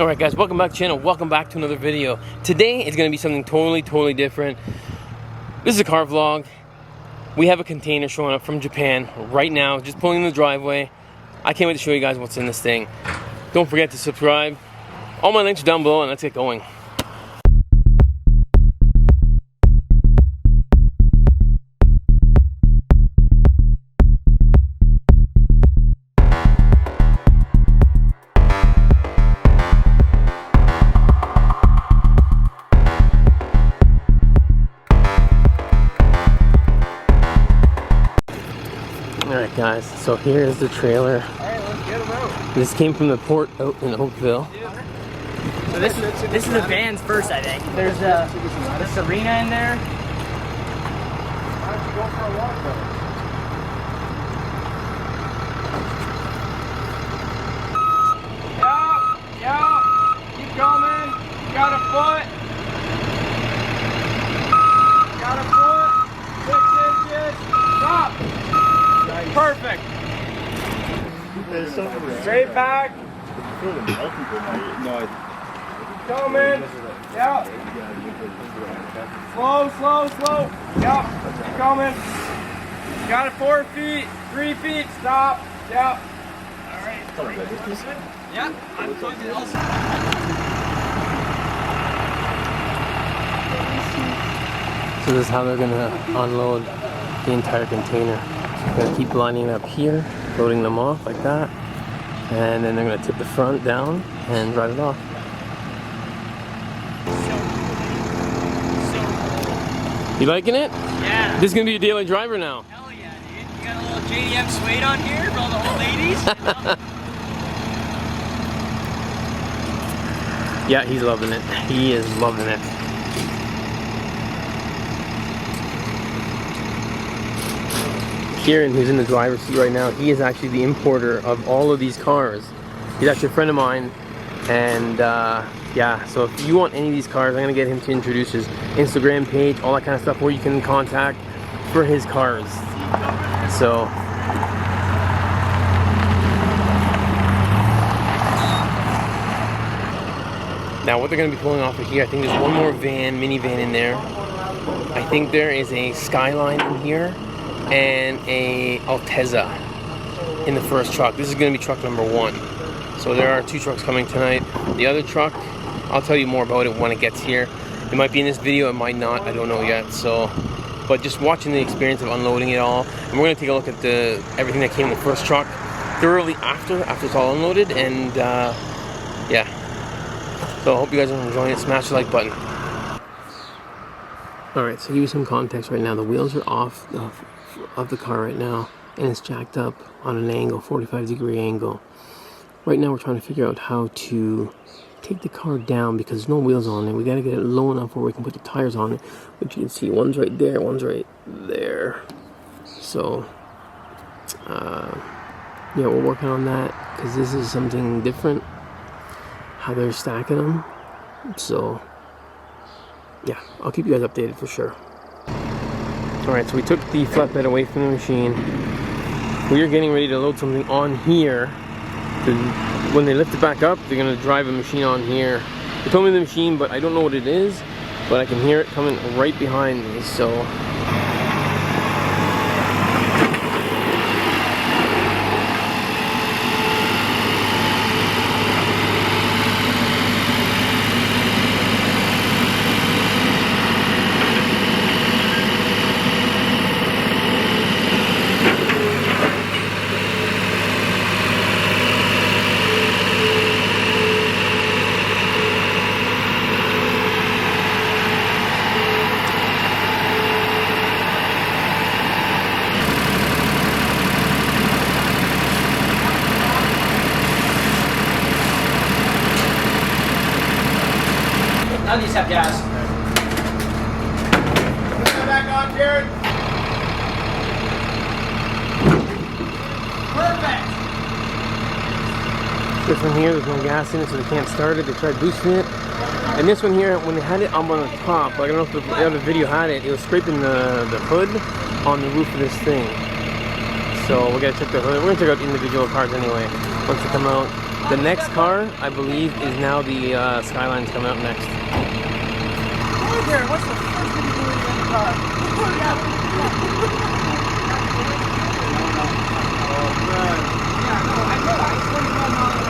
Alright guys, welcome back to the channel, welcome back to another video. Today is going to be something totally different. This is a car vlog. We have a container showing up from Japan right now, just pulling in the driveway. I can't wait to show you guys what's in this thing. Don't forget to subscribe. All my links are down below and let's get going. Alright guys, so here is the trailer. Alright, let's get them out. This came from the port out in Oakville. So this is the vans first, I think. There's the Serena in there. Why don't you go for a walk though? Yeah, keep coming. You got a foot. Got a foot. 6 inches. Stop. Nice. Perfect. Straight back. Coming. Yeah. Slow. Yeah. Keep coming. Got it 4 feet. 3 feet. Stop. Yeah. All right. Yeah. I'm plugged in also. So this is how they're gonna unload the entire container. They're gonna keep lining up here, loading them off like that, and then they're gonna tip the front down and drive it off. You liking it? Yeah. This is gonna be your daily driver now. Hell yeah, dude. You got a little JDM suede on here for all the old ladies. Yeah, he's loving it. He is loving it. Kieran, who's in the driver's seat right now, he is actually the importer of all of these cars. He's actually a friend of mine, and yeah, so if you want any of these cars, I'm gonna get him to introduce his Instagram page, all that kind of stuff where you can contact for his cars. So now what they're gonna be pulling off of here, I think there's one more minivan in there. I think there is a Skyline in here and a Altezza in the first truck. This is going to be truck number 1. So there are 2 trucks coming tonight. The other truck, I'll tell you more about it when it gets here. It might be in this video, it might not, I don't know yet. So, but just watching the experience of unloading it all, and we're going to take a look at everything that came in the first truck thoroughly after it's all unloaded, and yeah. So I hope you guys are enjoying it. Smash the like button. Alright, so give you some context right now. The wheels are off of the car right now, and it's jacked up on an angle, 45-degree angle. Right now we're trying to figure out how to take the car down because there's no wheels on it. We got to get it low enough where we can put the tires on it, which you can see one's right there, one's right there. So yeah, we're working on that because this is something different, how they're stacking them. So yeah, I'll keep you guys updated for sure. Alright, so we took the flatbed away from the machine. We are getting ready to load something on here. When they lift it back up, they're going to drive a machine on here. They told me the machine, but I don't know what it is. But I can hear it coming right behind me, so... None of these have gas. Put that back on, Kieran. Perfect. This one here, there's no gas in it, so they can't start it. They tried boosting it. And this one here, when they had it up on the top, like I don't know if the other video had it, it was scraping the hood on the roof of this thing. So we gotta check the hood. We're gonna check out individual cars anyway once they come out. The next car, I believe, is now the Skyline's coming up next. Kieran, what's the first thing you do when you get in the car?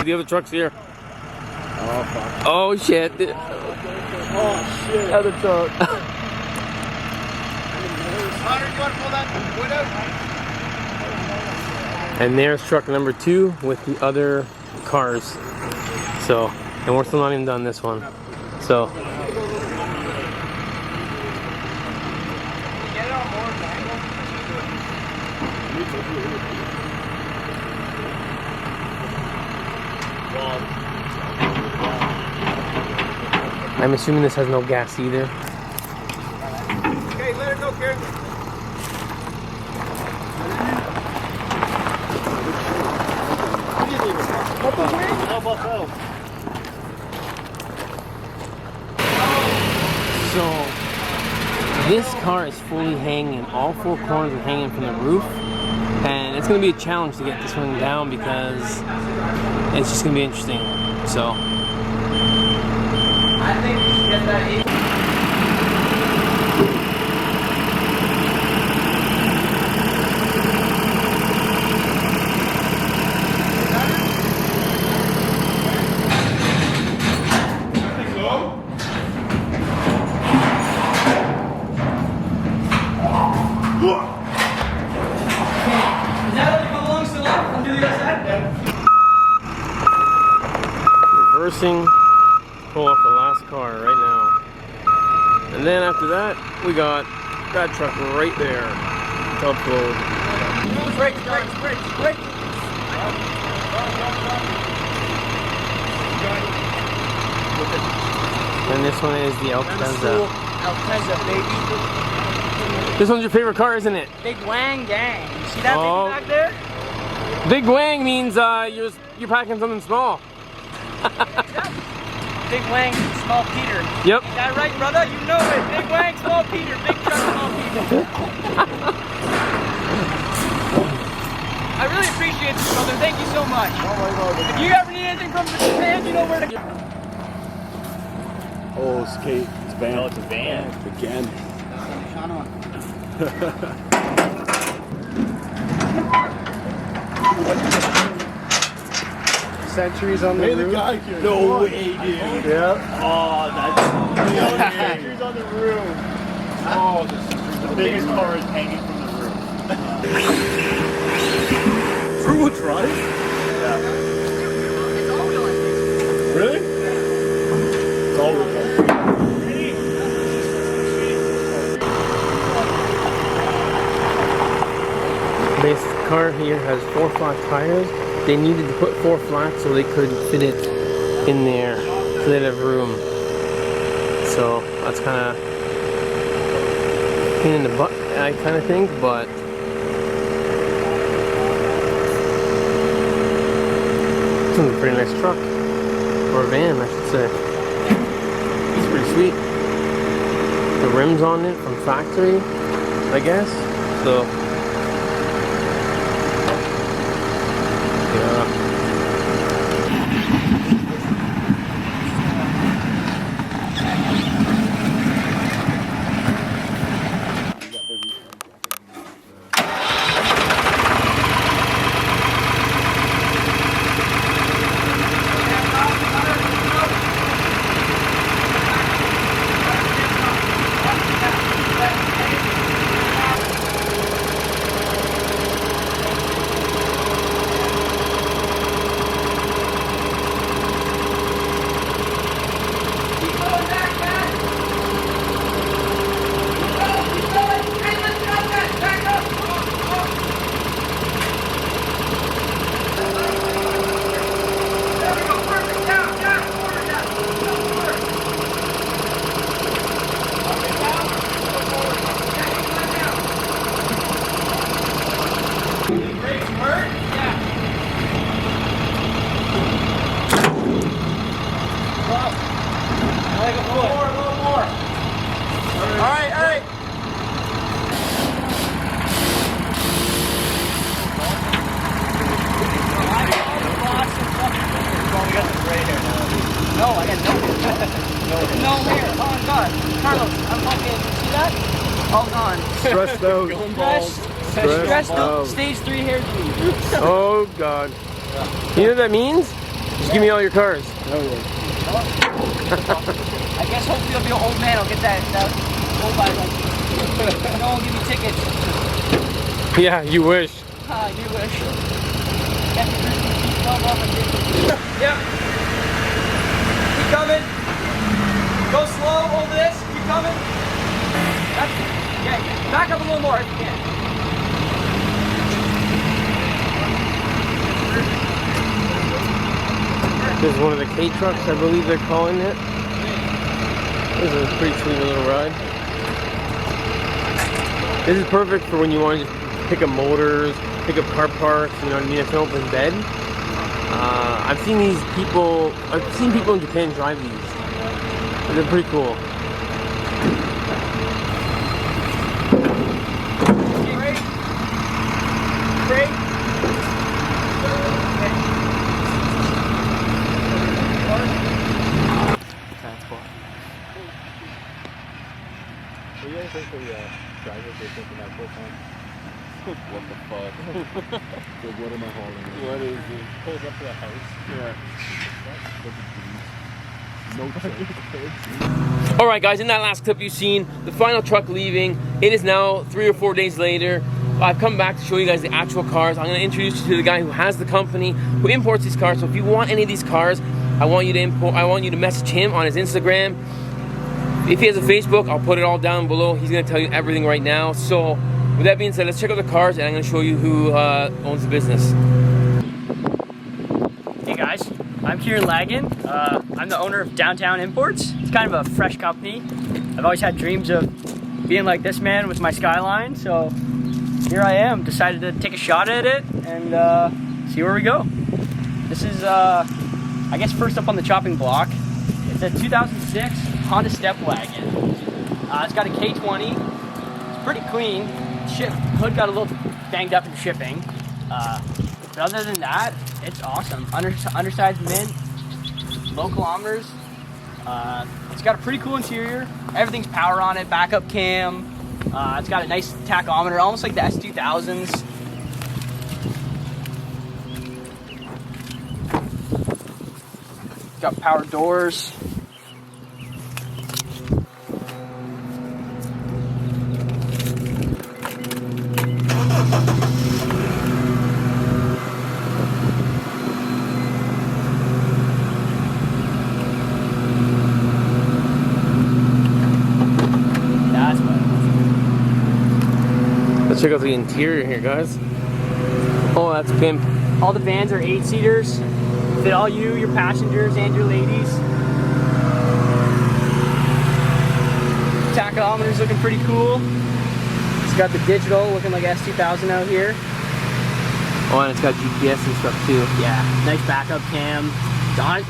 The other truck's here. Oh, fuck. Oh shit. Oh, shit. Other truck. Hunter, you want to pull that wood out? And there's truck number 2 with the other cars. So, and we're still not even done this one. So. Get it on more angle. I'm assuming this has no gas either. Okay, let it go, Kieran. So, this car is fully hanging. All 4 corners are hanging from the roof. And it's going to be a challenge to get this one down because it's just going to be interesting. So. I think we should get that. Reversing, pull off the last car right now. And then after that, we got that truck right there to upload. Brakes. And this one is the Alteza. Alteza, baby. This one's your favorite car, isn't it? Big Wang gang. You see that Oh. baby back there? Big Wang means you're packing something small. Big Wang, small Peter. Yep. Is that right, brother? You know it. Big Wang, small Peter. Big truck, small Peter. I really appreciate this, brother. Thank you so much. If you ever need anything from Japan, you know where to go. Oh, it's Kate. It's van. Oh, it's a van. Again. Centuries on the Hey, roof. the guy here. No way, dude. Yeah. Oh, that's Centuries on the roof. oh, the biggest car is hanging from the roof. Through a drive? Really? It's all wheel. This car here has 4 flat tires. They needed to put 4 flats so they could fit it in there, so they'd have room. So that's kind of pain in the butt, I kind of think, but this one's a pretty nice truck, or van, I should say. It's pretty sweet. The rims on it from factory, I guess. So. Yeah. No, I got no hair. No hair. Oh my god. Carlos, I'm fucking, see that? All gone. Stressed out. Stressed out. Stage 3 hair disease. Oh god. You know what that means? Just give me all your cars. I guess hopefully I'll be an old man. I'll get that old by like. No one give me tickets. Yeah, you wish. Ah, you wish. Yep. Keep coming. Go slow over this. Keep coming. Yeah, back up a little more if you can. This is one of the K trucks, I believe they're calling it. This is a pretty sweet little ride. This is perfect for when you want to just pick up motors, pick up car parts, you know what I mean? It's an open bed. I've seen people in Japan drive these. They're pretty cool. Great. What do you guys think the drivers are thinking that full time? What the fuck? Like, what am I hauling? What is it? Pulls up to the house. Yeah. Alright guys, in that last clip you've seen, the final truck leaving. It is now 3 or 4 days later. I've come back to show you guys the actual cars. I'm going to introduce you to the guy who has the company, who imports these cars. So if you want any of these cars, I want you to message him on his Instagram. If he has a Facebook, I'll put it all down below. He's going to tell you everything right now. So with that being said, let's check out the cars and I'm going to show you who owns the business. Hey guys, I'm Kieran Lagan. I'm the owner of Downtown Imports. It's kind of a fresh company. I've always had dreams of being like this man with my Skyline, so here I am. Decided to take a shot at it and see where we go. This is, I guess, first up on the chopping block. It's a 2006 Honda Step Wagon. It's got a K20. It's pretty clean. Hood got a little banged up in shipping. But other than that, it's awesome. Undersized mint, low kilometers. It's got a pretty cool interior. Everything's power on it, backup cam. It's got a nice tachometer, almost like the S2000s. Got power doors. Let's check out the interior here, guys. Oh, that's pimp. All the vans are 8-seaters. Fit all you, your passengers, and your ladies. Tachometer's looking pretty cool. It's got the digital looking like S2000 out here. Oh, and it's got GPS and stuff too. Yeah, nice backup cam.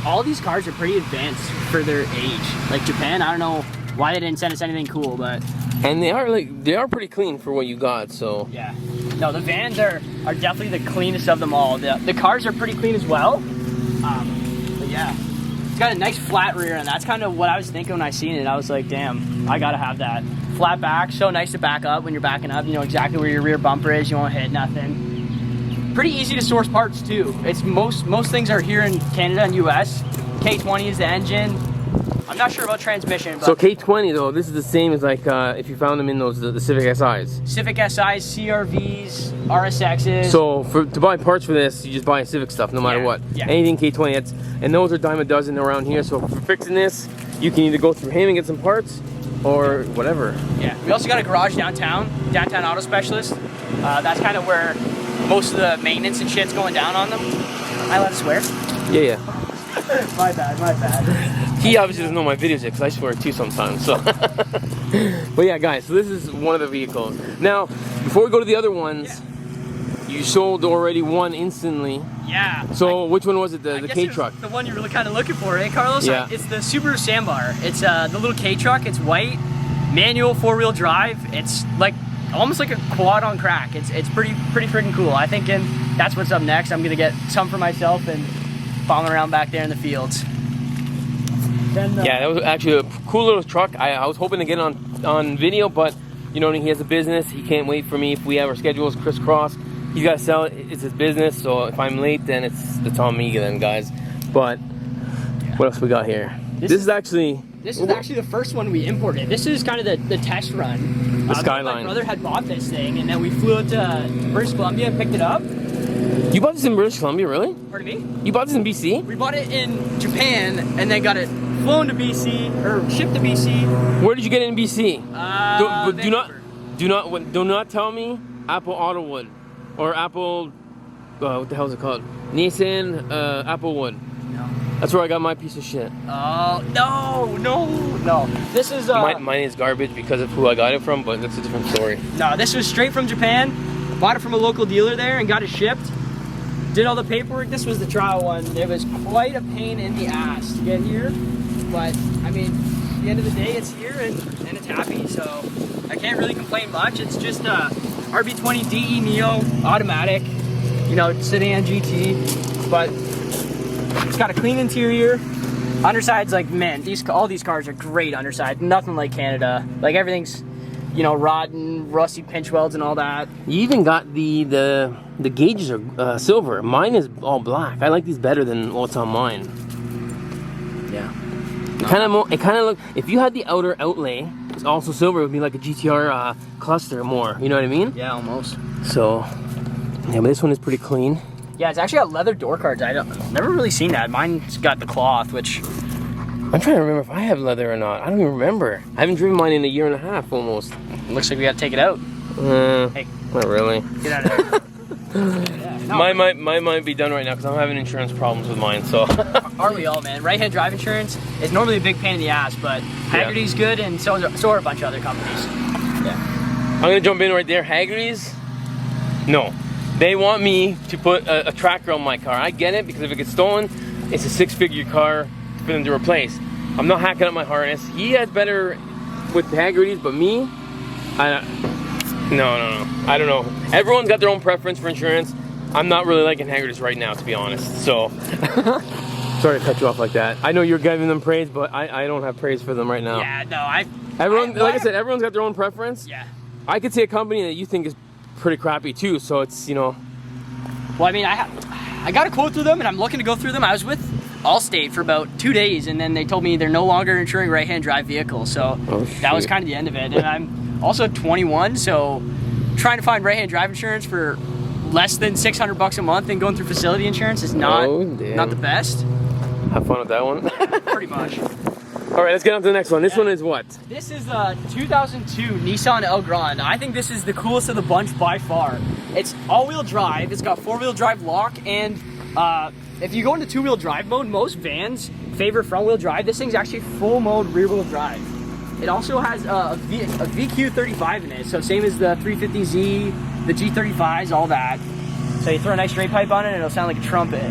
All these cars are pretty advanced for their age. Like Japan, I don't know why they didn't send us anything cool, but... And they are pretty clean for what you got, so... Yeah. No, the vans are definitely the cleanest of them all. The cars are pretty clean as well. But yeah, it's got a nice flat rear, and that's kind of what I was thinking when I seen it. I was like, damn, I gotta have that. Flat back, so nice to back up when you're backing up. You know exactly where your rear bumper is. You won't hit nothing. Pretty easy to source parts too. It's most things are here in Canada and US. K20 is the engine. I'm not sure about transmission, but... So K20 though, this is the same as like if you found them in those the Civic SIs. Civic SIs, CRVs, RSXs. So to buy parts for this, you just buy Civic stuff no matter what. Yeah. Anything K20, and those are dime a dozen around here. So for fixing this, you can either go through him and get some parts, or whatever. Yeah. We also got a garage downtown Auto Specialist. That's kind of where most of the maintenance and shit's going down on them. I let swear. Yeah. My bad. He obviously doesn't know my videos yet because I swear too sometimes. So, but yeah, guys. So this is one of the vehicles. Now, before we go to the other ones, you sold already one instantly. Yeah. So which one was it? The K truck. The one you were kind of looking for, eh, Carlos? Yeah. It's the Subaru Sandbar. It's the little K truck. It's white, manual 4-wheel drive. It's like almost like a quad on crack. It's pretty freaking cool. I think that's what's up next. I'm gonna get some for myself and bombing around back there in the fields. Then, Yeah, that was actually a cool little truck. I was hoping to get on video, but you know, he has a business. He can't wait for me if we have our schedules crisscrossed. He's got to sell it. It's his business, so if I'm late, then it's on me then, guys. But what else we got here? This is actually the first one we imported. This is kind of the test run. The Skyline. My brother had bought this thing, and then we flew it to British Columbia and picked it up. You bought this in British Columbia, really? Pardon me? You bought this in BC? We bought it in Japan, and then got it flown to BC, or shipped to BC. Where did you get it in BC? Do not tell me Apple Autowood or Apple. What the hell is it called? Nissan Applewood. No. That's where I got my piece of shit. Oh no! This is mine is garbage because of who I got it from, but that's a different story. No, this was straight from Japan. Bought it from a local dealer there and got it shipped. Did all the paperwork. This was the trial one. It was quite a pain in the ass to get here, but I mean, at the end of the day, it's here and it's happy. So I can't really complain much. It's just a RB20 DE Neo automatic, you know, sedan GT, but it's got a clean interior. Underside's like, man, all these cars are great underside. Nothing like Canada. Like everything's, you know, rotten, rusty pinch welds and all that. You even got the gauges are silver. Mine is all black. I like these better than what's on mine. Yeah. It kind of look. If you had the outer outlay, it's also silver. It would be like a GTR cluster more. You know what I mean? Yeah, almost. So, yeah, but this one is pretty clean. Yeah, it's actually got leather door cards. Never really seen that. Mine's got the cloth, which I'm trying to remember if I have leather or not. I don't even remember. I haven't driven mine in a year and a half almost. looks like we got to take it out. Hey, not really. Get out of there. Yeah, no. Mine might be done right now because I'm having insurance problems with mine. So Aren't we all, man? Right-hand drive insurance is normally a big pain in the ass, but Haggerty's good, and so are a bunch of other companies. Yeah. I'm gonna jump in right there. Haggerty's, no. They want me to put a tracker on my car. I get it, because if it gets stolen, it's a six-figure car for them to replace. I'm not hacking up my harness. He has better with Haggerty's, but me, no. I don't know. Everyone's got their own preference for insurance. I'm not really liking Haggerty's right now, to be honest. So, sorry to cut you off like that. I know you're giving them praise, but I don't have praise for them right now. Yeah, no, like I said, everyone's got their own preference. Yeah. I could see a company that you think is pretty crappy too, so it's, you know. Well, I mean, I got a quote through them, and I'm looking to go through them. I was with Allstate for about 2 days, and then they told me they're no longer insuring right-hand drive vehicles, so that was kind of the end of it. And I'm also 21, so trying to find right-hand drive insurance for less than $600 a month and going through facility insurance is not the best. Have fun with that one. Pretty much. All right, let's get on to the next one. This one is what? This is a 2002 Nissan Elgrand. I think this is the coolest of the bunch by far. It's all-wheel drive. It's got four-wheel drive lock, and if you go into two-wheel drive mode, most vans favor front-wheel drive. This thing's actually full mode rear-wheel drive. It also has a VQ35 in it, so same as the 350Z, the G35s, all that. So you throw a nice straight pipe on it, and it'll sound like a trumpet.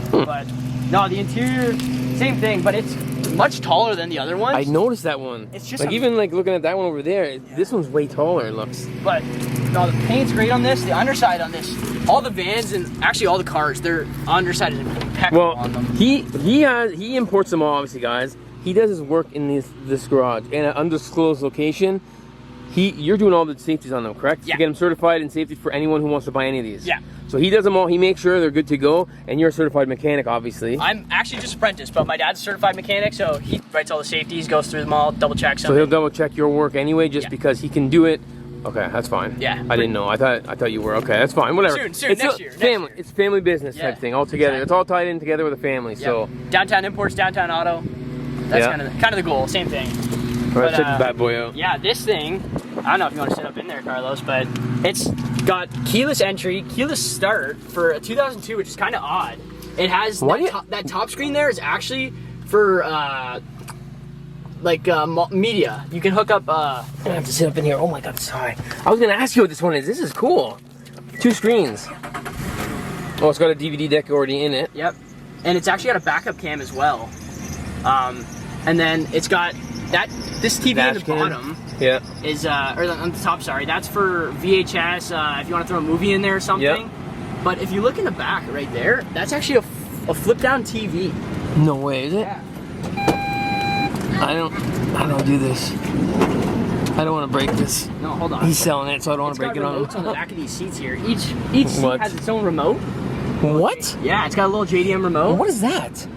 But no, the interior, same thing, but it's much taller than the other ones. I noticed that one. It's just like even like looking at that one over there, this one's way taller, it looks. But no, the paint's great on this. The underside on this, all the vans and actually all the cars, their underside is impeccable on them. He imports them all, obviously, guys. He does his work in this garage in an undisclosed location. You're doing all the safeties on them, correct? Yeah. To get them certified in safety for anyone who wants to buy any of these. Yeah. So he does them all. He makes sure they're good to go, and you're a certified mechanic, obviously. I'm actually just apprentice, but my dad's a certified mechanic, so he writes all the safeties, goes through them all, double checks them. So he'll double check your work anyway, just because he can do it. Okay, that's fine. Yeah. I didn't know. I thought you were. Okay, that's fine. Whatever. Soon, it's next year. Family. It's family business type thing all together. Exactly. It's all tied in together with a family. Yeah. So downtown imports, downtown auto. That's kind of the goal. Same thing. All right, check the bad boy out. Yeah, this thing, I don't know if you want to sit up in there, Carlos, but it's got keyless entry, keyless start for a 2002, which is kind of odd. It has that top screen there is actually for media. You can hook up. I have to sit up in here. Oh my God, sorry. I was gonna ask you what this one is. This is cool. 2 screens. Oh, it's got a DVD deck already in it. Yep, and it's actually got a backup cam as well. And then it's got this TV Dash in the cam. bottom. Yeah. Is or on the top, sorry, that's for VHS, if you want to throw a movie in there or something. Yep. But if you look in the back right there, that's actually a flip down TV. No way, is it? Yeah. I don't do this. I don't want to break this. No, hold on. He's selling it, so I don't want to break it on him. It's got remotes on the back of these seats here. Each seat has its own remote. What? Yeah, it's got a little JDM remote. What is that?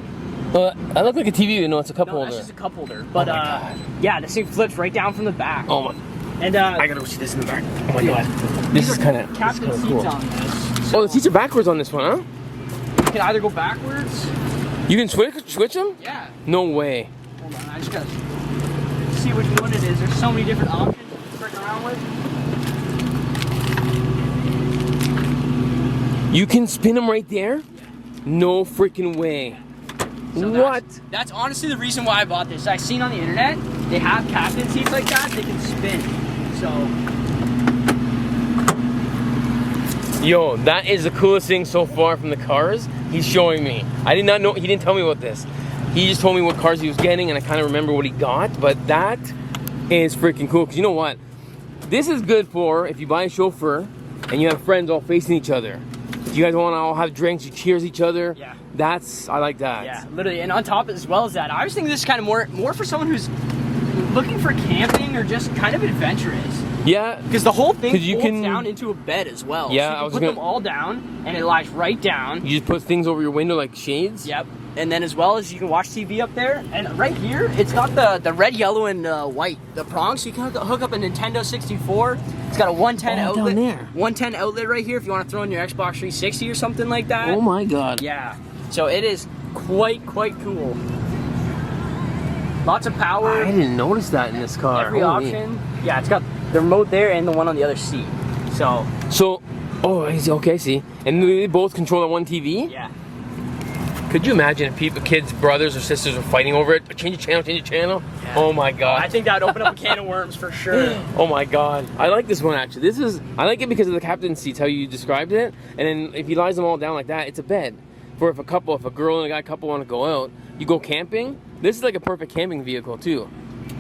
I look like a TV. No, it's a cup holder. That's just a cup holder. But oh my God. yeah, this thing flips right down from the back. Oh my. And I gotta go see this in the back. Oh my God. This is kind of captain seats cool. on this. So Oh, the seats are backwards on this one, huh? you can either go backwards. You can switch them? Yeah. No way. Hold on, I just gotta see which one it is. There's so many different options to frick around with. You can spin them right there? Yeah. No freaking way. So what? That's honestly the reason why I bought this. I seen on the internet, they have captain seats like that, they can spin. So. Yo, that is the coolest thing so far from the cars he's showing me. I did not know, he didn't tell me about this. He just told me what cars he was getting and I kind of remember what he got, but that is freaking cool. Because you know what? This is good for if you buy a chauffeur and you have friends all facing each other. If you guys want to all have drinks, you cheers each other. Yeah. I like that. Yeah, literally. And on top as well as that, I was thinking this is kind of more for someone who's looking for camping or just kind of adventurous. Yeah. Because the whole thing you folds can down into a bed as well. Yeah, so you can put them all down and it lies right down. You just put things over your window like shades? Yep. And then as well as you can watch TV up there. And right here, it's got the red, yellow, and white, the prongs. So you can hook up a Nintendo 64. It's got a 110 outlet. Down there. 110 outlet right here if you want to throw in your Xbox 360 or something like that. Oh my God. Yeah. So it is quite cool. Lots of power. I didn't notice that in this car. Every option. Yeah, it's got the remote there and the one on the other seat. So, oh, okay, I see. And they both control that one TV? Yeah. Could you imagine if kids, brothers or sisters were fighting over it? Change the channel? Yeah. Oh my God. I think that would open up a can of worms for sure. Oh my God. I like this one actually. I like it because of the captain's seats, how you described it. And then if he lies them all down like that, it's a bed. For if a girl and a guy couple want to go out, you go camping, this is like a perfect camping vehicle too.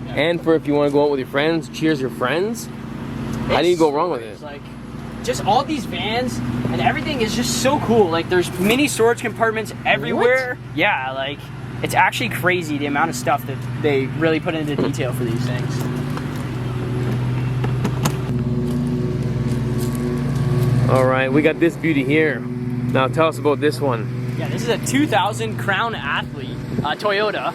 Yeah. And for if you want to go out with your friends, cheers your friends, how do you go wrong with it? Like, just all these vans and everything is just so cool. Like there's mini storage compartments everywhere. What? Yeah, like it's actually crazy the amount of stuff that they really put into detail for these things. All right, we got this beauty here. Now tell us about this one. Yeah, this is a 2000 Crown Athlete Toyota.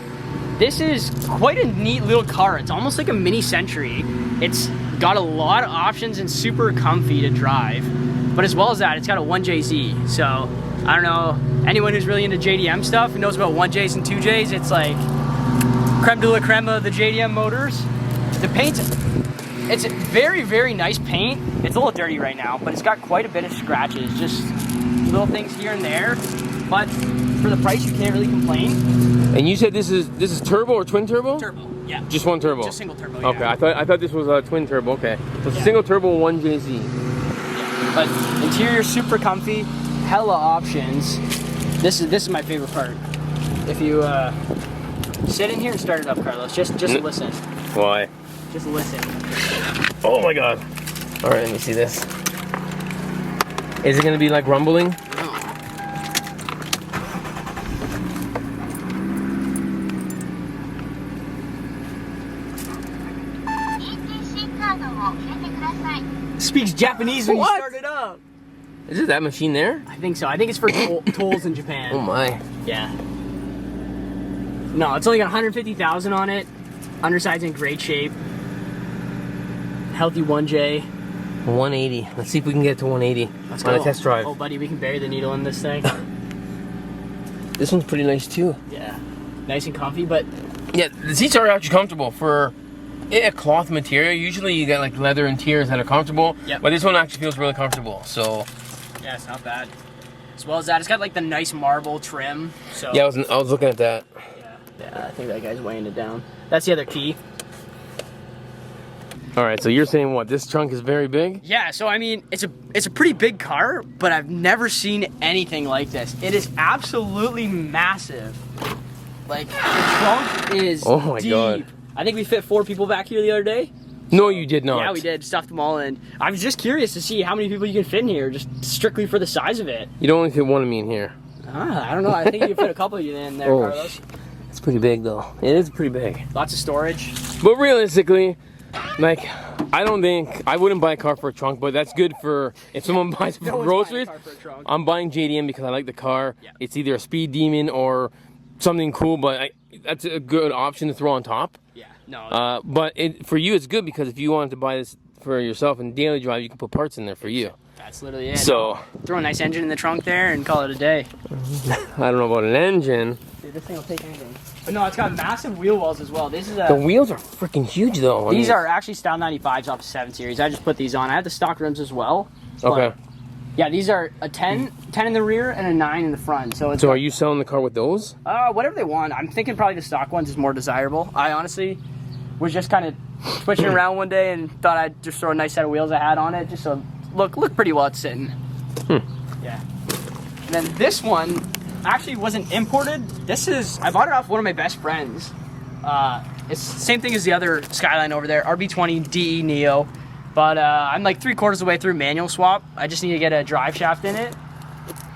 This is quite a neat little car. It's almost like a mini Century. It's got a lot of options and super comfy to drive. But as well as that, it's got a 1JZ. So, I don't know, anyone who's really into JDM stuff and knows about 1Js and 2Js, it's like creme de la creme of the JDM motors. The paint, it's very nice paint. It's a little dirty right now, but it's got quite a bit of scratches, just little things here and there. But for the price, you can't really complain. And you said this is turbo or twin turbo? Turbo, yeah. Just one turbo? Just single turbo, yeah. Okay, I thought this was a twin turbo, okay. So yeah. Single turbo 1JZ. Yeah. But interior super comfy, hella options. This is my favorite part. If you sit in here and start it up, Carlos, just listen. Why? Just listen. Oh my God. All right, let me see this. Is it gonna be like rumbling? Speaks Japanese when you start it up. Is it that machine there? I think so. I think it's for tolls in Japan. Oh my. Yeah. No, it's only got 150,000 on it. Underside's in great shape. Healthy 1J. 180. Let's see if we can get to 180 Let's on go. a test drive. Oh, buddy, we can bury the needle in this thing. This one's pretty nice too. Yeah. Nice and comfy, but... Yeah, the seats are actually comfortable for a cloth material. Usually you get like leather interiors that are comfortable, yep. But this one actually feels really comfortable, so... Yeah, it's not bad. As well as that, it's got like the nice marble trim, so... Yeah, I was looking at that. Yeah, I think that guy's weighing it down. That's the other key. All right, so you're saying what? This trunk is very big? Yeah, so I mean, it's a pretty big car, but I've never seen anything like this. It is absolutely massive. Like, the trunk is oh my deep. God. I think we fit 4 people back here the other day. No, you did not. Yeah, we did. Stuffed them all in. I was just curious to see how many people you can fit in here, just strictly for the size of it. You don't only fit one of me in here. I don't know. I think you can fit a couple of you in there, Carlos. It's pretty big though. It is pretty big. Lots of storage. But realistically, like, I wouldn't buy a car for a trunk, but that's good for if someone buys it for groceries. I'm buying JDM because I like the car. Yeah. It's either a speed demon or something cool, but that's a good option to throw on top. Yeah, no. But for you, it's good because if you wanted to buy this for yourself in daily drive, you can put parts in there for you. That's literally it. So throw a nice engine in the trunk there and call it a day. I don't know about an engine. Dude, this thing will take anything. But no, it's got massive wheel wells as well. This is The wheels are freaking huge though. These are actually Style 95s off 7 Series. I just put these on. I have the stock rims as well. Okay. Yeah, these are a 10 in the rear and a 9 in the front. So are you selling the car with those? Whatever they want. I'm thinking probably the stock ones is more desirable. I honestly was just kind of switching around one day and thought I'd just throw a nice set of wheels I had on it just so look pretty well it's sitting. Yeah. And then this one actually wasn't imported. I bought it off one of my best friends. It's the same thing as the other Skyline over there, RB20 DE Neo. But I'm like 3/4 of the way through manual swap. I just need to get a drive shaft in it.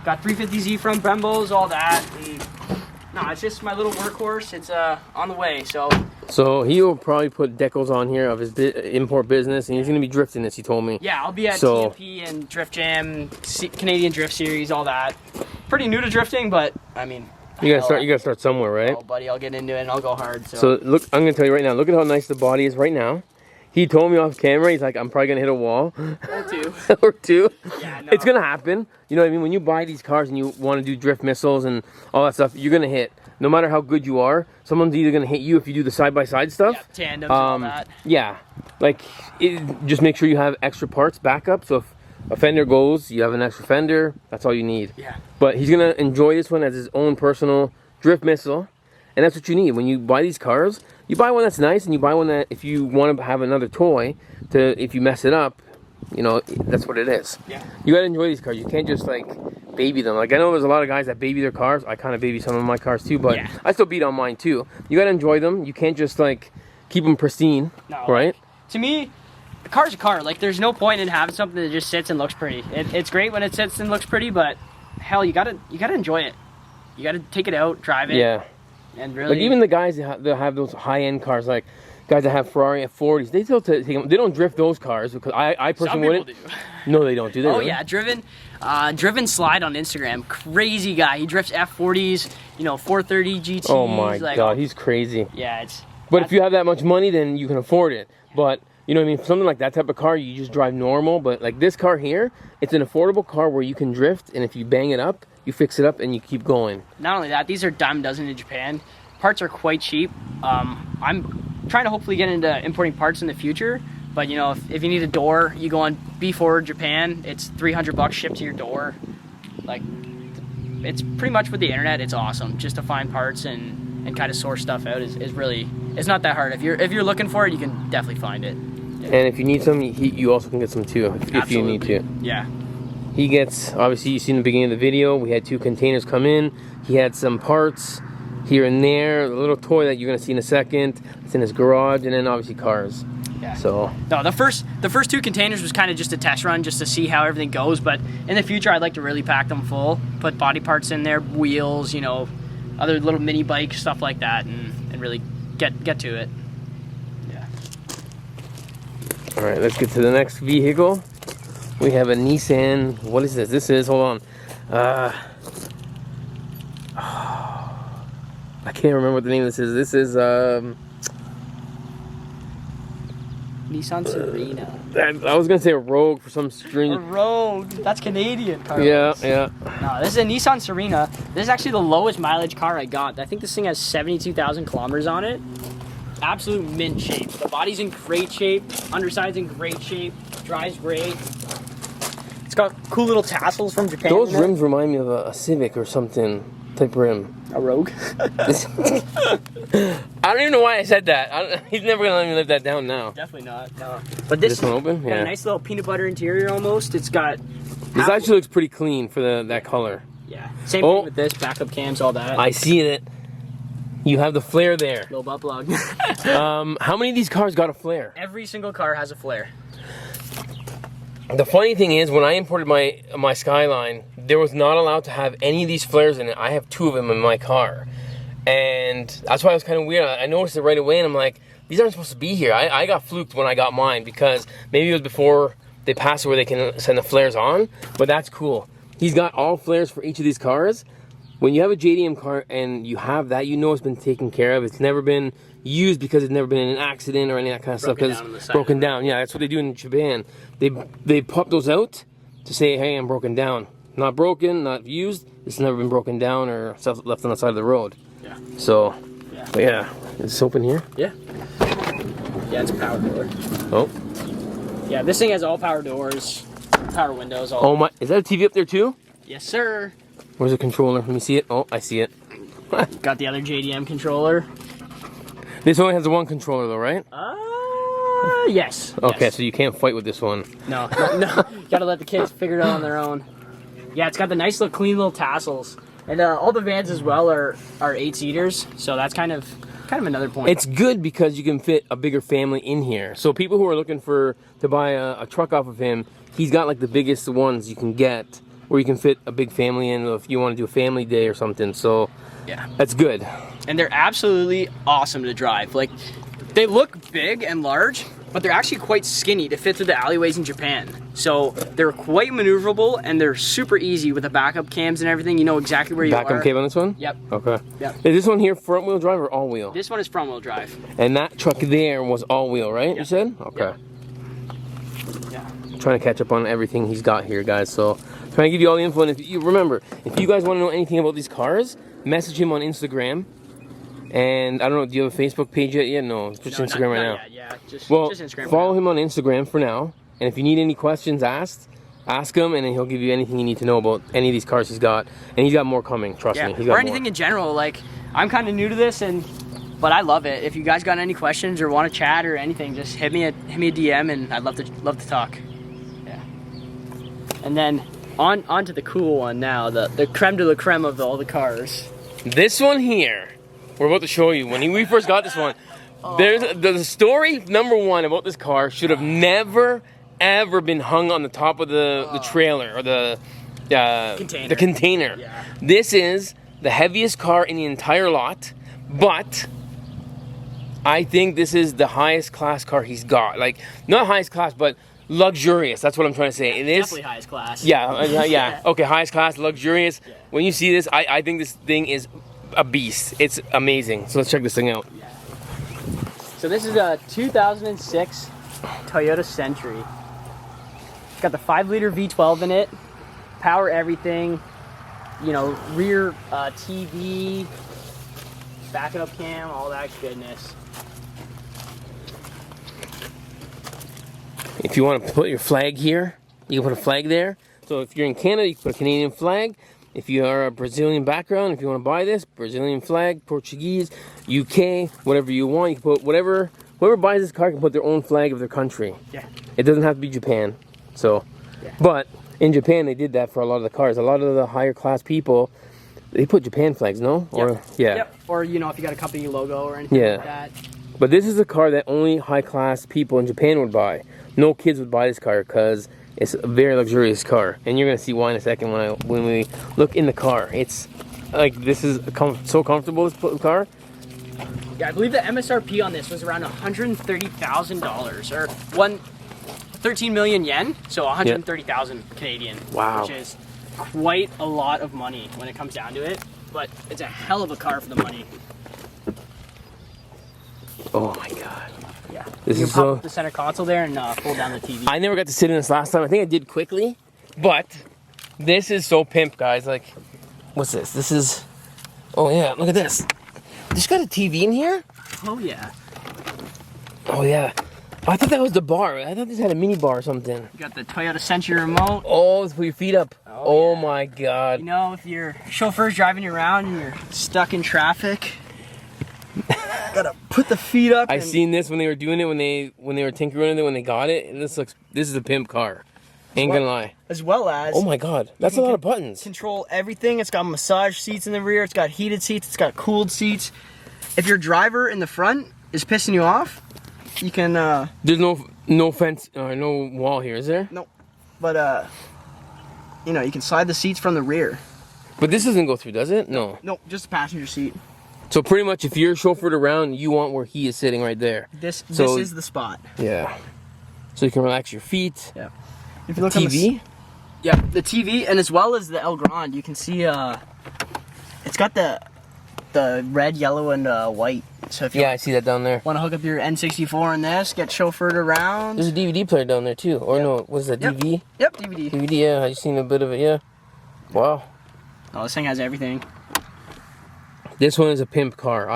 Got 350Z front Brembos, all that. And, no, it's just my little workhorse. It's on the way, so. So he will probably put decals on here of his import business, and he's going to be drifting this, he told me. Yeah, I'll be at TMP and Drift Jam, Canadian Drift Series, all that. Pretty new to drifting, but I mean. You gotta start somewhere, right? Oh, buddy, I'll get into it and I'll go hard. So look, I'm gonna tell you right now. Look at how nice the body is right now. He told me off camera. He's like, I'm probably gonna hit a wall. Or two. Or two. Yeah, no. It's gonna happen. You know what I mean? When you buy these cars and you want to do drift missiles and all that stuff, you're gonna hit. No matter how good you are, someone's either gonna hit you if you do the side-by-side stuff. Yeah, tandems and all that. Yeah, like just make sure you have extra parts backup. So if a fender goes, you have an extra fender. That's all you need. Yeah. But he's gonna enjoy this one as his own personal drift missile, and that's what you need when you buy these cars. You buy one that's nice, and you buy one that if you want to have another toy, if you mess it up, you know, that's what it is. Yeah. You gotta enjoy these cars. You can't just like baby them. Like I know there's a lot of guys that baby their cars. I kind of baby some of my cars too, but yeah. I still beat on mine too. You gotta enjoy them. You can't just like keep them pristine, right? To me, a car's a car. Like there's no point in having something that just sits and looks pretty. It's great when it sits and looks pretty, but hell, you gotta enjoy it. You gotta take it out, drive it. Yeah. And really, like even the guys that have those high-end cars, like guys that have Ferrari F40s, they still take them. They don't drift those cars because I personally wouldn't. Some people do. No, they don't. Do they? Oh really? yeah, Driven Slide on Instagram. Crazy guy. He drifts F40s. You know, 430 GTs. Oh my like, god, he's crazy. Yeah, But if you have that much money, then you can afford it. But you know what I mean? Something like that type of car, you just drive normal. But like this car here, it's an affordable car where you can drift, and if you bang it up, you fix it up and you keep going. Not only that, these are dime dozen in Japan. Parts are quite cheap. I'm trying to hopefully get into importing parts in the future. But you know, if you need a door, you go on B4 Japan. It's $300 shipped to your door. Like, it's pretty much with the internet. It's awesome just to find parts and kind of source stuff out is really, it's not that hard. If you're looking for it, you can definitely find it. Yeah. And if you need some, you also can get some too if you need to. Yeah. He gets, obviously you seen the beginning of the video, we had 2 containers come in. He had some parts here and there, a little toy that you're gonna see in a second. It's in his garage, and then obviously cars. Yeah. So no, the first 2 containers was kind of just a test run, just to see how everything goes. But in the future, I'd like to really pack them full, put body parts in there, wheels, you know, other little mini bikes, stuff like that, and really get to it. Yeah. All right, let's get to the next vehicle. We have a Nissan. What is this? This is, hold on. I can't remember what the name of this is. This is Nissan Serena. I was gonna say a Rogue for some strange. A Rogue. That's Canadian, Carlos. Yeah. No, this is a Nissan Serena. This is actually the lowest mileage car I got. I think this thing has 72,000 kilometers on it. Absolute mint shape. The body's in great shape. Underside's in great shape. Drives great. It's got cool little tassels from Japan. Those rims remind me of a Civic or something type rim. A Rogue. I don't even know why I said that. He's never gonna let me live that down now. Definitely not. No. But this one open? got Yeah. a nice little peanut butter interior almost. It's got. This actually looks pretty clean for that color. Yeah. Same thing with this. Backup cams, all that. I see it. You have the flare there. Little butt plug. How many of these cars got a flare? Every single car has a flare. The funny thing is, when I imported my Skyline, there was not allowed to have any of these flares in it. I have 2 of them in my car. And that's why it was kind of weird. I noticed it right away, and I'm like, these aren't supposed to be here. I got fluked when I got mine because maybe it was before they passed where they can send the flares on, but that's cool. He's got all flares for each of these cars. When you have a JDM car and you have that, you know it's been taken care of. It's never been used because it's never been in an accident or any of that kind of stuff because it's broken down. Yeah, that's what they do in Japan. They pop those out to say, hey, I'm broken down. Not broken, not used. It's never been broken down or left on the side of the road. Yeah. So, but yeah, is this open here? Yeah. Yeah, it's a power door. Oh. Yeah, this thing has all power doors, power windows. All. Oh my! Is that a TV up there too? Yes, sir. Where's the controller? Let me see it. Oh, I see it. Got the other JDM controller. This only has the one controller though, right? Yes. Okay, yes. so you can't fight with this one. No. Gotta let the kids figure it out on their own. Yeah, it's got the nice little clean little tassels. And all the vans as well are 8-seaters, so that's kind of another point. It's good because you can fit a bigger family in here. So people who are looking to buy a truck off of him, he's got like the biggest ones you can get where you can fit a big family in if you want to do a family day or something. So yeah, that's good. And they're absolutely awesome to drive. Like, they look big and large, but they're actually quite skinny to fit through the alleyways in Japan. So they're quite maneuverable and they're super easy with the backup cams and everything. You know exactly where you are. Backup cam on this one? Yep. Okay. Yep. Is this one here front wheel drive or all wheel? This one is front wheel drive. And that truck there was all wheel, right? Yep. You said? Okay. Yeah. Trying to catch up on everything he's got here, guys. So trying to give you all the info. And if you remember, if you guys want to know anything about these cars, message him on Instagram. And I don't know, do you have a Facebook page yet? Yeah, no, just Instagram right now. Yeah, just Instagram. Follow him on Instagram for now. And if you need any questions asked, ask him, and then he'll give you anything you need to know about any of these cars he's got. And he's got more coming, trust me. He's got or anything in general. Like, I'm kind of new to this, but I love it. If you guys got any questions or want to chat or anything, just hit me a DM, and I'd love to talk. Yeah. And then on to the cool one now, the creme de la creme of all the cars. This one here, we're about to show you. When we first got this one, there's the story number one about this car should have never ever been hung on the top of the trailer or the container. Yeah. This is the heaviest car in the entire lot, but I think this is the highest class car he's got. Like, not highest class, but luxurious. That's what I'm trying to say. It is definitely highest class. Yeah. Okay, highest class, luxurious. Yeah. When you see this, I think this thing is a beast. It's amazing. So let's check this thing out. Yeah. So this is a 2006 Toyota Century. It's got the 5-liter V12 in it, power everything, you know, rear TV, backup cam, all that goodness. If you want to put your flag here, you can put a flag there. So if you're in Canada, you can put a Canadian flag. If you are a Brazilian background, if you want to buy this, Brazilian flag, Portuguese, UK, whatever you want, you can put whatever. Whoever buys this car can put their own flag of their country. Yeah. It doesn't have to be Japan. So, yeah. But in Japan, they did that for a lot of the cars. A lot of the higher class people, they put Japan flags, no? Yep. Or yeah. Yep. Or, you know, if you got a company logo or anything like that. But this is a car that only high class people in Japan would buy. No kids would buy this car because it's a very luxurious car. And you're gonna see why in a second when we look in the car. It's like, this is so comfortable, this car. Yeah, I believe the MSRP on this was around $130,000 or 13 million yen, so 130,000 Canadian. Wow. Which is quite a lot of money when it comes down to it, but it's a hell of a car for the money. Oh my god. Yeah. This you is can pop so... up the center console there and pull down the TV. I never got to sit in this last time. I think I did quickly, but this is so pimp, guys. Like, what's this? This is... Oh yeah, look at this. This got a TV in here? Oh yeah. Oh yeah. I thought that was the bar. I thought this had a mini bar or something. You got the Toyota Century remote. Oh, let's put your feet up. Oh yeah. My god. You know, if your chauffeur's driving you around and you're stuck in traffic, gotta put the feet up. I seen this when they were doing it, when they were tinkering with it, when they got it, and this is a pimp car. Ain't gonna lie. As well as... Oh my god, that's a lot of buttons. Control everything. It's got massage seats in the rear. It's got heated seats. It's got cooled seats. If your driver in the front is pissing you off, you can... There's no fence or no wall here, is there? No. But, you know, you can slide the seats from the rear. But this doesn't go through, does it? No. No, just the passenger seat. So pretty much if you're chauffeured around, you want where he is sitting right there. This So- is the spot. Yeah. So you can relax your feet. Yeah. If you look TV. Yeah, the TV, and as well as the El Grande, you can see it's got the red, yellow, and white. So if you Yeah, I see that down there. want to hook up your N64 in this, get chauffeured around. There's a DVD player down there too. Or no, what is that, Yep. DVD? Yep, DVD. DVD, yeah, I've seen a bit of it, yeah. Wow. Oh, this thing has everything. This one is a pimp car.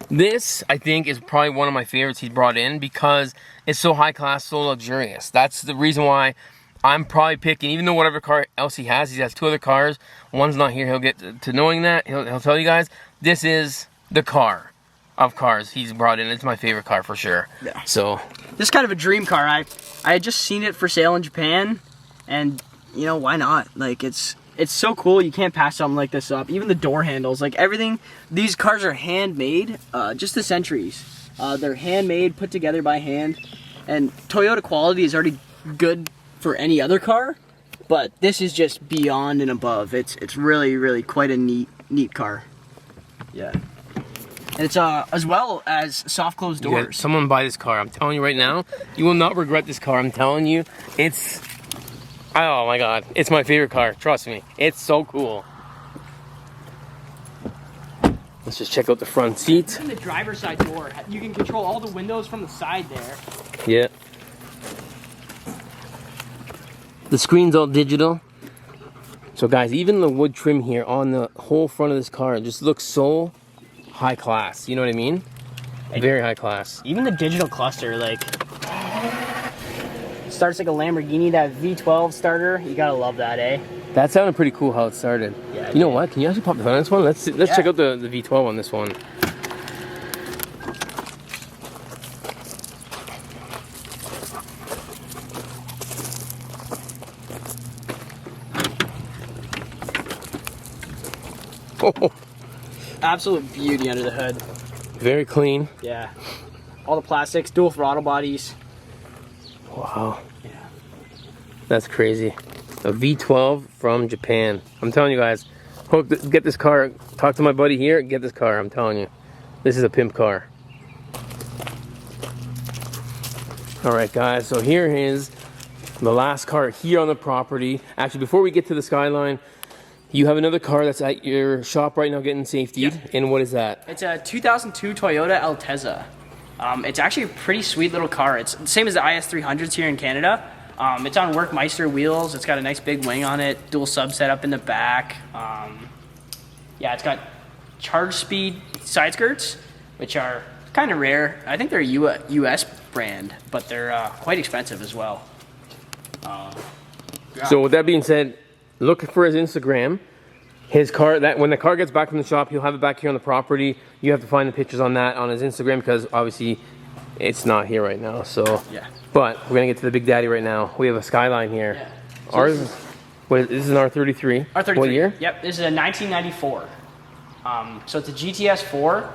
This, I think, is probably one of my favorites he's brought in because it's so high class, so luxurious. That's the reason why I'm probably picking, even though whatever car else he has 2 other cars. One's not here. He'll get to knowing that. He'll tell you guys, this is the car of cars he's brought in. It's my favorite car for sure. Yeah. So, This is kind of a dream car. I had just seen it for sale in Japan, and you know, why not? Like, it's so cool. You can't pass something like this up. Even the door handles, like everything. These cars are handmade. Just the Centuries. They're handmade, put together by hand, and Toyota quality is already good for any other car, but this is just beyond and above. It's really quite a neat car. Yeah. And it's as well as soft closed yeah, doors. someone buy this car. I'm telling you right now, you will not regret this car. I'm telling you, it's, oh my God, it's my favorite car. Trust me, it's so cool. Let's just check out the front seat. Even the driver's side door, you can control all the windows from the side there. Yeah. The screen's all digital. So guys, even the wood trim here on the whole front of this car just looks so high class. You know what I mean? Very high class. Even the digital cluster, like, starts like a Lamborghini, that V12 starter. You gotta love that, eh? That sounded pretty cool how it started. Yeah, you know what? Can you actually pop the hood on this one? Let's Yeah. check out the V12 on this one. Oh, Absolute beauty under the hood. very clean. Yeah. All the plastics, dual throttle bodies. Wow. Yeah. That's crazy. A V12 from Japan. I'm telling you guys, get this car. Talk to my buddy here. Get this car. I'm telling you, this is a pimp car. All right, guys. So here is the last car here on the property. Actually, before we get to the Skyline, you have another car that's at your shop right now getting safetied. Yep. And what is that? It's a 2002 Toyota Altezza. It's actually a pretty sweet little car. It's the same as the IS300s here in Canada. It's on Workmeister wheels. It's got a nice big wing on it, dual sub setup in the back. Yeah, it's got charge speed side skirts, which are kind of rare. I think they're a US brand, but they're quite expensive as well. So with that being said, look for his Instagram. His car, that when the car gets back from the shop, he'll have it back here on the property. You have to find the pictures on that on his Instagram because obviously it's not here right now. So Yeah. But we're gonna get to the Big Daddy right now. We have a Skyline here. Yeah. So Ours, this is an R33. R33. What year? Yep, this is a 1994. So it's a GTS 4.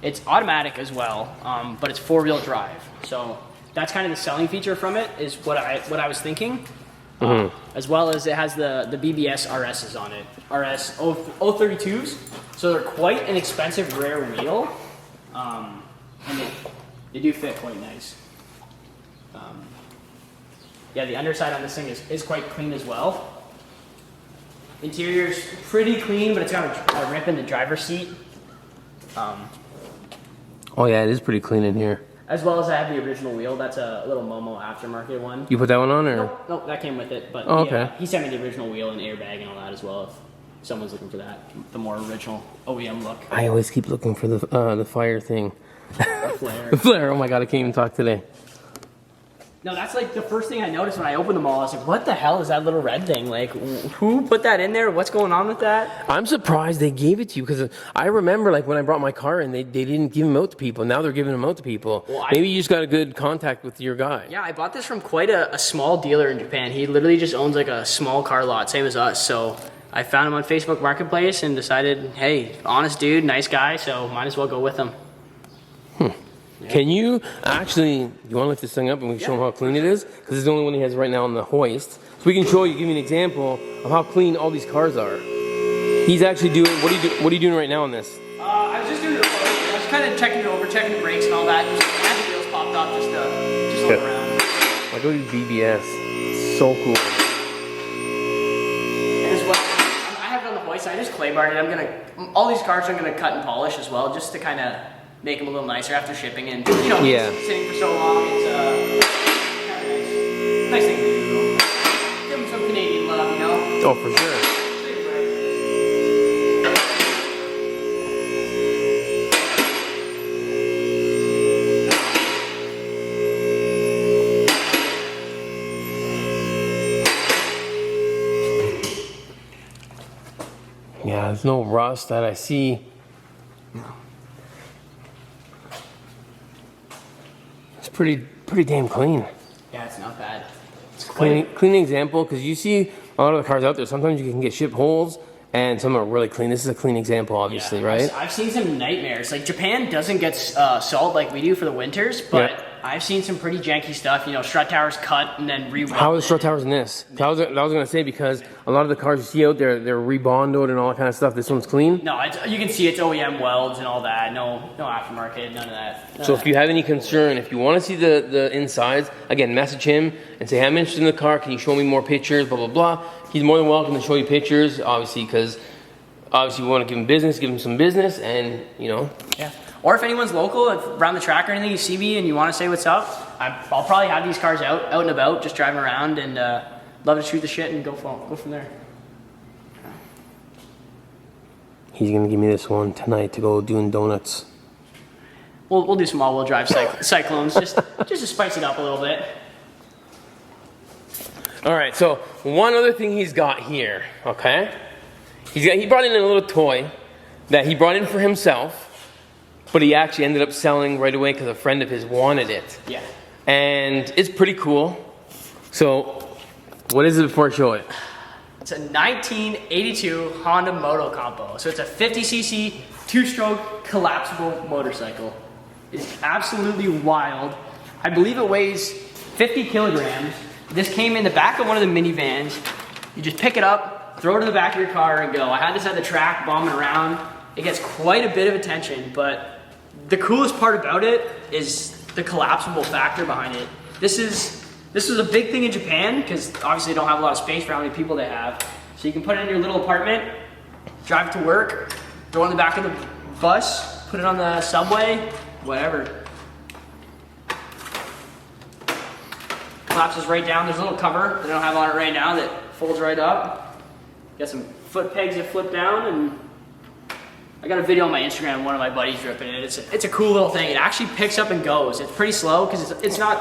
It's automatic as well, but it's 4-wheel drive. So that's kind of the selling feature from it, is what I was thinking. As well as it has the BBS RSs on it. RS 032s. So they're quite an expensive rare wheel. And they do fit quite nice. Yeah, the underside on this thing is quite clean as well. Interior's pretty clean, but it's got a rip in the driver's seat. Oh yeah, it is pretty clean in here. As well as I have the original wheel. That's a little Momo aftermarket one. You put that one on, or? Nope, that came with it. But Oh, okay. he sent me the original wheel and airbag and all that as well. If someone's looking for that, the more original OEM look. I always keep looking for the fire thing. Flare. The flare. Oh my God, I can't even talk today. No, that's like the first thing I noticed when I opened them all. I was like, what the hell is that little red thing? Like, who put that in there? What's going on with that? I'm surprised they gave it to you because I remember like when I brought my car in, they didn't give them out to people. Now they're giving them out to people. Well, Maybe you just got a good contact with your guy. Yeah, I bought this from quite a small dealer in Japan. He literally just owns like a small car lot, same as us. So I found him on Facebook Marketplace and decided, hey, honest dude, nice guy, so might as well go with him. Can you actually, you want to lift this thing up and we can show him how clean it is? Because it's the only one he has right now on the hoist. So we can show you, give you an example of how clean all these cars are. He's actually doing, what are you doing right now on this? I I was just doing it. I was kind of checking it over, checking the brakes and all that. Just had the wheels popped off just look around. Like look at these BBS, so cool. And as well, I have it on the hoist. I just clay barred it. All these cars I'm gonna cut and polish as well, just to kind of make them a little nicer after shipping. And you know, sitting for so long, it's kind of nice thing to do. Give them some Canadian love, you know. Oh, for sure. Yeah, there's no rust that I see. It's pretty damn clean. Yeah, it's not bad. It's clean example, because you see a lot of the cars out there, sometimes you can get ship holes and some are really clean. This is a clean example, obviously, right? I've seen some nightmares. Like Japan doesn't get salt like we do for the winters, but I've seen some pretty janky stuff. You know, strut towers cut and then re-welded. How are the strut towers in this? I was going to say, because a lot of the cars you see out there, they're rebonded and all that kind of stuff. This one's clean. No, you can see it's OEM welds and all that. No aftermarket, none of that. So if you have any concern, if you want to see the insides, again, message him and say, I'm interested in the car. Can you show me more pictures? Blah, blah, blah. He's more than welcome to show you pictures, obviously, because obviously we want to give him business, give him some business, and, you know. Yeah. Or if anyone's local, if around the track or anything, you see me and you want to say what's up, I'll probably have these cars out and about, just driving around, and love to shoot the shit and go from there. He's going to give me this one tonight to go doing donuts. We'll do some all-wheel drive cyclones, just to spice it up a little bit. All right, so one other thing he's got here, okay? He brought in a little toy that he brought in for himself, but he actually ended up selling right away because a friend of his wanted it. Yeah. And it's pretty cool. So, what is it before I show it? It's a 1982 Honda Moto Compo. So it's a 50cc, two-stroke, collapsible motorcycle. It's absolutely wild. I believe it weighs 50 kilograms. This came in the back of one of the minivans. You just pick it up, throw it in the back of your car and go. I had this at the track bombing around. It gets quite a bit of attention, but the coolest part about it is the collapsible factor behind it. This is a big thing in Japan because obviously they don't have a lot of space for how many people they have. So you can put it in your little apartment, drive to work, throw it in the back of the bus, put it on the subway, whatever. Collapses right down. There's a little cover that I don't have on it right now that folds right up. Got some foot pegs that flip down, and I got a video on my Instagram of one of my buddies ripping it. It's a cool little thing. It actually picks up and goes. It's pretty slow because it's not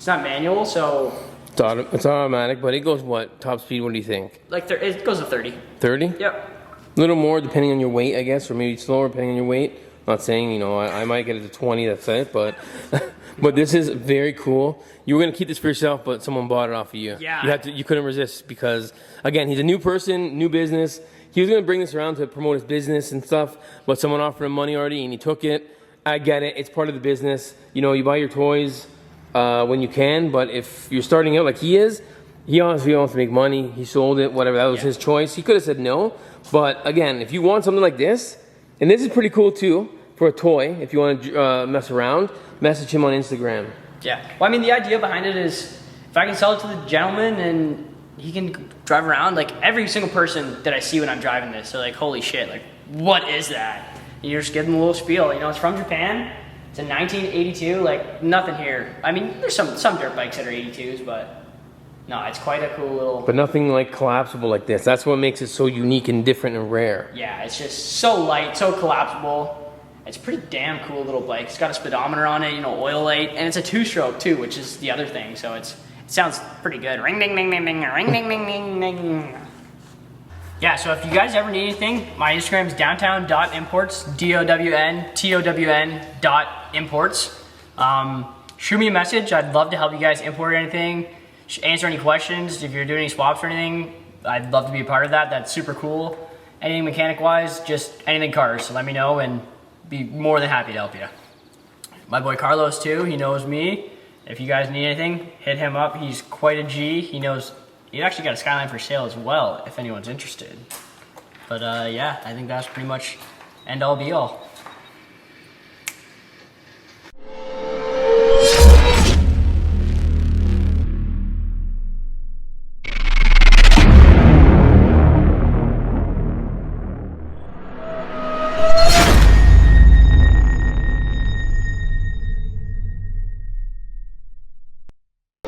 manual, so it's automatic, but it goes what? Top speed, what do you think? Like it goes to 30. 30? Yep. A little more depending on your weight, I guess, or maybe slower depending on your weight. I'm not saying, you know, I might get it to 20, that's it, but but this is very cool. You were going to keep this for yourself, but someone bought it off of you. Yeah. You couldn't resist because, again, he's a new person, new business. He was going to bring this around to promote his business and stuff, but someone offered him money already and he took it. I get it. It's part of the business. You know, you buy your toys when you can, but if you're starting out like he is, he honestly wants to make money. He sold it, whatever. That was his choice. He could have said no, but again, if you want something like this, and this is pretty cool too, for a toy, if you want to mess around, message him on Instagram. Yeah. Well, I mean, the idea behind it is if I can sell it to the gentleman and he can drive around, like every single person that I see when I'm driving this, they're like, holy shit, like, what is that? And you just give them a little spiel. You know, it's from Japan. It's a 1982, like, nothing here. I mean, there's some dirt bikes that are 82s, but no, it's quite a cool little... But nothing like collapsible like this. That's what makes it so unique and different and rare. Yeah, it's just so light, so collapsible. It's a pretty damn cool little bike. It's got a speedometer on it, you know, oil light, and it's a two-stroke too, which is the other thing. So it sounds pretty good. Ring, ding, ding, ding, ding, ring, ding, ding, ding, ding. Yeah, so if you guys ever need anything, my Instagram is downtown.imports, DOWN.imports. Shoot me a message. I'd love to help you guys import anything, answer any questions. If you're doing any swaps or anything, I'd love to be a part of that. That's super cool. Anything mechanic-wise, just anything cars, so let me know and be more than happy to help you. My boy Carlos too, he knows me. If you guys need anything, hit him up. He's quite a G. He actually got a Skyline for sale as well, if anyone's interested. But yeah, I think that's pretty much end all be all.